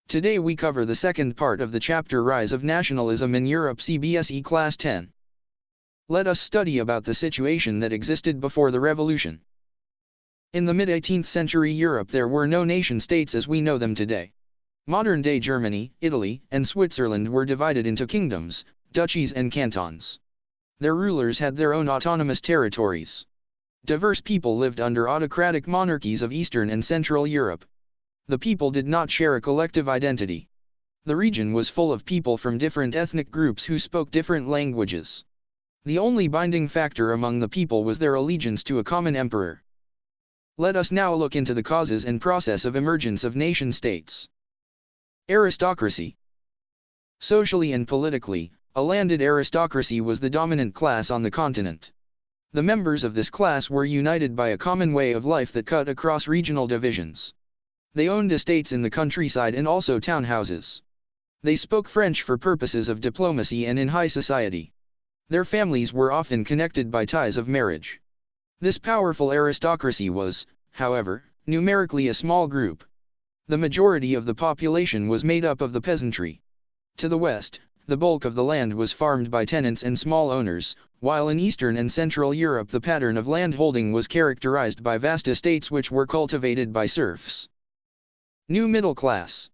Today we cover the second part of the chapter Rise of Nationalism in Europe, CBSE Class 10. Let us study about the situation that existed before the Revolution. In the mid-18th century Europe there were no nation-states as we know them today. Modern-day Germany, Italy, and Switzerland were divided into kingdoms, duchies and cantons. Their rulers had their own autonomous territories. Diverse people lived under autocratic monarchies of Eastern and Central Europe. The people did not share a collective identity. The region was full of people from different ethnic groups who spoke different languages. The only binding factor among the people was their allegiance to a common emperor. Let us now look into the causes and process of emergence of nation-states. Aristocracy. Socially and politically, a landed aristocracy was the dominant class on the continent. The members of this class were united by a common way of life that cut across regional divisions. They owned estates in the countryside and also townhouses. They spoke French for purposes of diplomacy and in high society. Their families were often connected by ties of marriage. This powerful aristocracy was, however, numerically a small group. The majority of the population was made up of the peasantry. To the west, the bulk of the land was farmed by tenants and small owners, while in Eastern and Central Europe the pattern of landholding was characterized by vast estates which were cultivated by serfs. New middle class.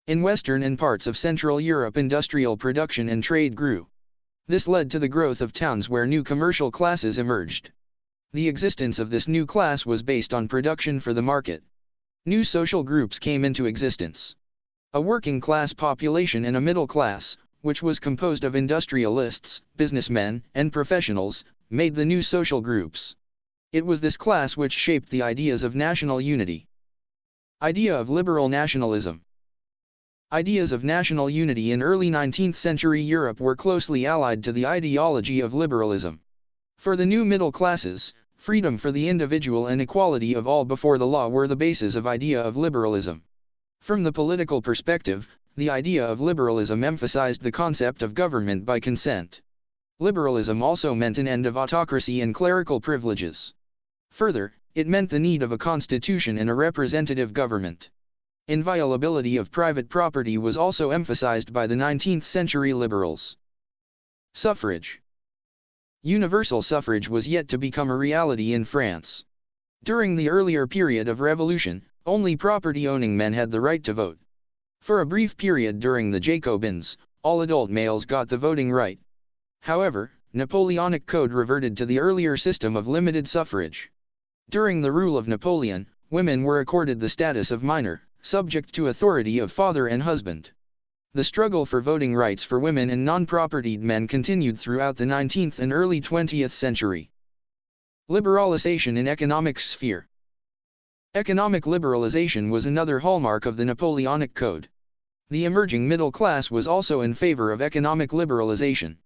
In Western and parts of Central Europe industrial production and trade grew. This led to the growth of towns where new commercial classes emerged. The existence of this new class was based on production for the market. New social groups came into existence. A working class population and a middle class, which was composed of industrialists, businessmen, and professionals, made the new social groups. It was this class which shaped the ideas of national unity. Idea of liberal nationalism. Ideas of national unity in early 19th century Europe were closely allied to the ideology of liberalism. For the new middle classes, freedom for the individual and equality of all before the law were the basis of idea of liberalism. From the political perspective, the idea of liberalism emphasized the concept of government by consent. Liberalism also meant an end of autocracy and clerical privileges. Further, it meant the need of a constitution and a representative government. Inviolability of private property was also emphasized by the 19th century liberals. Suffrage. Universal suffrage was yet to become a reality in France. During the earlier period of revolution, only property-owning men had the right to vote. For a brief period during the Jacobins, all adult males got the voting right. However, Napoleonic Code reverted to the earlier system of limited suffrage. During the rule of Napoleon, women were accorded the status of minor, subject to authority of father and husband. The struggle for voting rights for women and non-propertied men continued throughout the 19th and early 20th century. Liberalisation in economic sphere. Economic liberalization was another hallmark of the Napoleonic Code. The emerging middle class was also in favor of economic liberalization.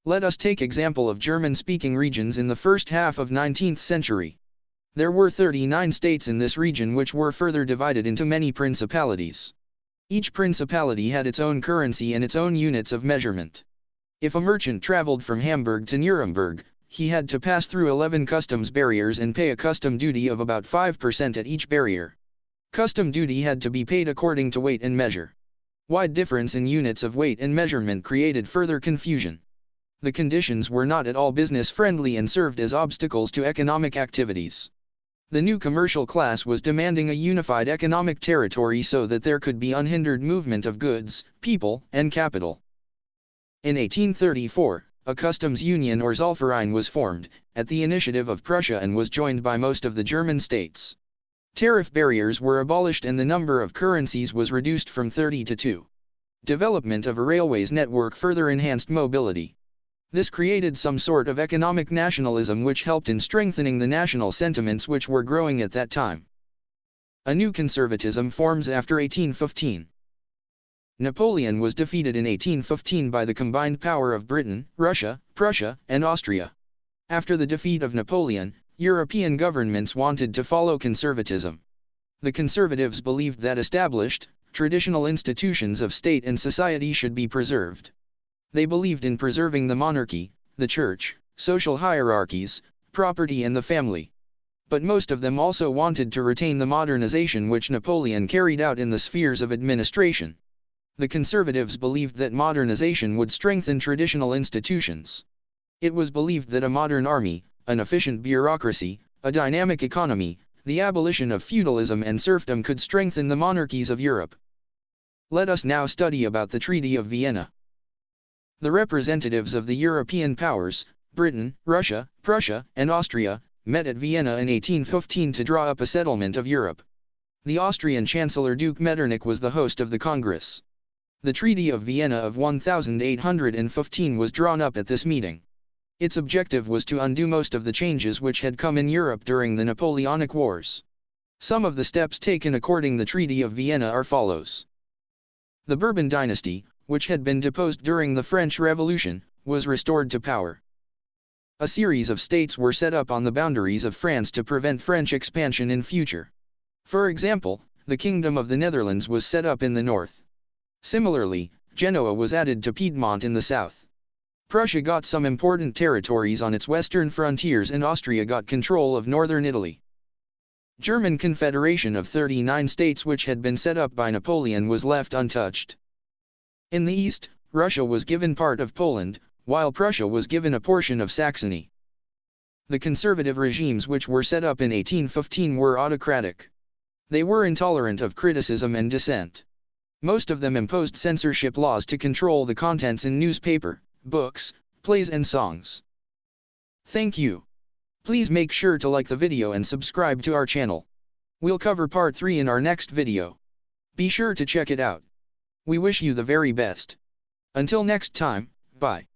Let us take example of German-speaking regions in the first half of 19th century. There were 39 states in this region which were further divided into many principalities. Each principality had its own currency and its own units of measurement. If a merchant traveled from Hamburg to Nuremberg, he had to pass through 11 customs barriers and pay a custom duty of about 5% at each barrier. Custom duty had to be paid according to weight and measure. Wide difference in units of weight and measurement created further confusion. The conditions were not at all business-friendly and served as obstacles to economic activities. The new commercial class was demanding a unified economic territory so that there could be unhindered movement of goods, people, and capital. In 1834, a customs union or Zollverein was formed, at the initiative of Prussia and was joined by most of the German states. Tariff barriers were abolished and the number of currencies was reduced from 30 to 2. Development of a railways network further enhanced mobility. This created some sort of economic nationalism which helped in strengthening the national sentiments which were growing at that time. A new conservatism forms after 1815. Napoleon was defeated in 1815 by the combined power of Britain, Russia, Prussia, and Austria. After the defeat of Napoleon, European governments wanted to follow conservatism. The conservatives believed that established, traditional institutions of state and society should be preserved. They believed in preserving the monarchy, the church, social hierarchies, property and the family. but most of them also wanted to retain the modernization which Napoleon carried out in the spheres of administration. The conservatives believed that modernization would strengthen traditional institutions. It was believed that a modern army, an efficient bureaucracy, a dynamic economy, the abolition of feudalism and serfdom could strengthen the monarchies of Europe. Let us now study about the Treaty of Vienna. The representatives of the European powers, Britain, Russia, Prussia, and Austria, met at Vienna in 1815 to draw up a settlement of Europe. The Austrian Chancellor Duke Metternich was the host of the Congress. The Treaty of Vienna of 1815 was drawn up at this meeting. Its objective was to undo most of the changes which had come in Europe during the Napoleonic Wars. Some of the steps taken according to the Treaty of Vienna are follows. The Bourbon dynasty, which had been deposed during the French Revolution, was restored to power. A series of states were set up on the boundaries of France to prevent French expansion in future. For example, the Kingdom of the Netherlands was set up in the north. Similarly, Genoa was added to Piedmont in the south. Prussia got some important territories on its western frontiers and Austria got control of northern Italy. German Confederation of 39 states which had been set up by Napoleon was left untouched. In the east, Russia was given part of Poland, while Prussia was given a portion of Saxony. The conservative regimes which were set up in 1815 were autocratic. They were intolerant of criticism and dissent. Most of them imposed censorship laws to control the contents in newspaper, books, plays and songs. Thank you. Please make sure to like the video and subscribe to our channel. We'll cover part 3 in our next video. Be sure to check it out. We wish you the very best. Until next time, bye.